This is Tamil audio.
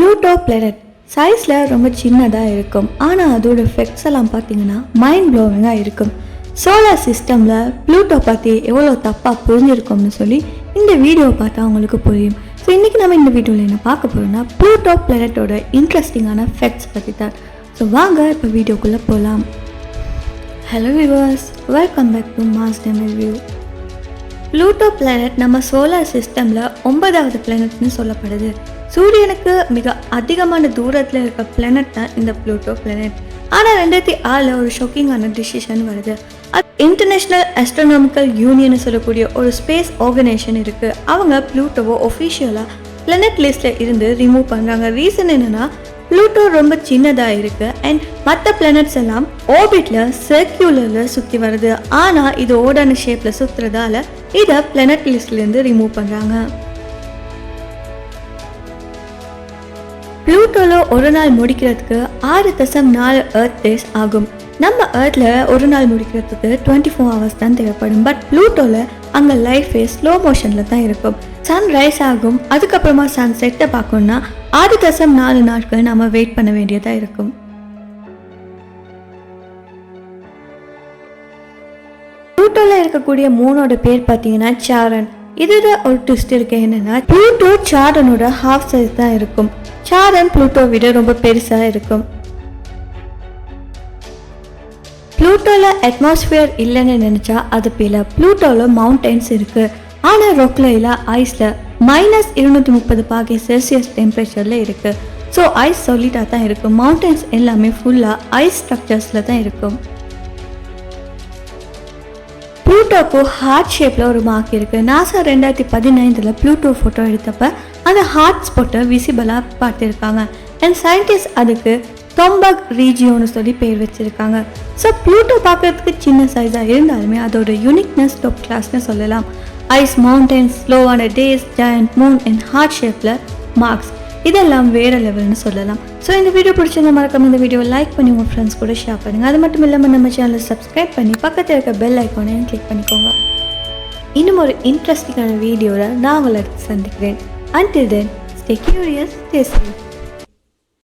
ப்ளூட்டோ பிளானட் சைஸில் ரொம்ப சின்னதாக இருக்கும். ஆனால் அதோட எஃபெக்ட்ஸ் எல்லாம் பார்த்தீங்கன்னா மைண்ட் ப்ளோவிங்காக இருக்கும். சோலார் சிஸ்டமில் ப்ளூட்டோ பற்றி எவ்வளோ தப்பாக புரிஞ்சிருக்கோம்னு சொல்லி இந்த வீடியோ பார்த்தா அவங்களுக்கு புரியும். ஸோ இன்றைக்கி நம்ம இந்த வீடியோவில் என்ன பார்க்க போகிறோம்னா ப்ளூட்டோ பிளானட்டோட இன்ட்ரெஸ்டிங்கான ஃபேக்ட்ஸ் பற்றி தான். ஸோ வாங்க இப்போ வீடியோக்குள்ளே போகலாம். Hello viewers, welcome back to mass demo review. Pluto planet நம்ம சோலார் சிஸ்டமில் 9வது பிளானட்னு சொல்லப்படுது. சூரியனுக்கு மிக அதிகமான தூரத்தில் இருக்க பிளானட் தான் இந்த ப்ளூட்டோ பிளானட். ஆனால் 2006 ஒரு ஷாக்கிங்கான டிசிஷன் வருது. அது இன்டர்நேஷ்னல் ஆஸ்ட்ரோனாமிக்கல் யூனியன் சொல்லக்கூடிய ஒரு ஸ்பேஸ் ஆர்கனைசேஷன் இருக்குது. அவங்க ப்ளூட்டோவை ஒஃபிஷியலாக பிளானட் லிஸ்ட்டில் இருந்து ரிமூவ் பண்ணுறாங்க. ரீசன் என்னென்னா ப்ளூட்டோ ரொம்ப சின்னதாக இருக்குது அண்ட் மற்ற பிளானட்ஸ் எல்லாம் ஆர்பிட்டில் சர்க்குலரில் சுற்றி வருது. ஆனால் இது ஓடான ஷேப்பில் சுற்றுறதால இதை பிளானட் லிஸ்ட்லேருந்து ரிமூவ் பண்ணுறாங்க. ப்ளூட்டோவில் ஒரு நாள் முடிக்கிறதுக்கு 6.4 எர்த் டேஸ் ஆகும். நம்ம எர்த்தில் ஒரு நாள் முடிக்கிறதுக்கு 24 ஹவர்ஸ் தான் தேவைப்படும். பட் ப்ளூட்டோவில் அங்கே லைஃபே ஸ்லோ மோஷனில் தான் இருக்கும். சன் ரைஸ் ஆகும், அதுக்கப்புறமா சன் செட்டை பார்க்கணுன்னா 6.4 நாட்கள் நம்ம வெயிட் பண்ண வேண்டியதாக இருக்கும். ப்ளூட்டோவில் இருக்கக்கூடிய மூணோட பேர் பார்த்தீங்கன்னா சாரன். இதில் ஒரு ட்விஸ்ட் இருக்கு. என்னன்னா ப்ளூட்டோ சாரனோட ஹாஃப் சைஸ் தான் இருக்கும். சாரன் ப்ளூட்டோ விட ரொம்ப பெருசாக இருக்கும். ப்ளூட்டோவில் அட்மாஸ்பியர் இல்லைன்னு நினச்சா அது பில. ப்ளூட்டோவில் மவுண்டன்ஸ் இருக்குது. ஆனால் ராக்ல இல்லை, ஐஸில் -230°C டெம்பரேச்சரில் இருக்குது. ஸோ ஐஸ் சொல்லிட்டா தான் இருக்கும். மவுண்டன்ஸ் எல்லாமே ஃபுல்லாக ஐஸ் ஸ்ட்ரக்சர்ஸில் தான் இருக்கும். ப்ளூட்டோக்கு ஹார்ட் ஷேப்பில் ஒரு மார்க் இருக்குது. நாசா 2015 ப்ளூட்டோ ஃபோட்டோ எடுத்தப்ப அந்த ஹார்ட் ஸ்பாட்டை விசிபிளாக பார்த்துருக்காங்க. அண்ட் சயின்டிஸ்ட் அதுக்கு தொம்பக் ரீஜியோன்னு சொல்லி பேர் வச்சுருக்காங்க. ஸோ ப்ளூட்டோ பார்க்குறதுக்கு சின்ன சைஸாக இருந்தாலுமே அதோட யூனிக்னஸ் டாப் கிளாஸ்னு சொல்லலாம். ஐஸ், மவுண்டன்ஸ், ஸ்லோவான days, giant moon and heart ஷேப்பில் மார்க்ஸ், இதெல்லாம் வேறு லெவல்னு சொல்லலாம். ஸோ இந்த வீடியோ பிடிச்சிருந்த மறக்காம இந்த வீடியோ லைக் பண்ணி உங்கள் ஃப்ரெண்ட்ஸ் கூட ஷேர் பண்ணுங்கள். அது மட்டும் இல்லாமல் நம்ம சேனலை சப்ஸ்கிரைப் பண்ணி பக்கத்தில் இருக்க பெல் ஐக்கானையும் கிளிக் பண்ணிக்கோங்க. இன்னும் ஒரு இன்ட்ரெஸ்டிங்கான வீடியோவில் நான் உங்களை சந்திக்கிறேன். Until then, stay curious, stay safe.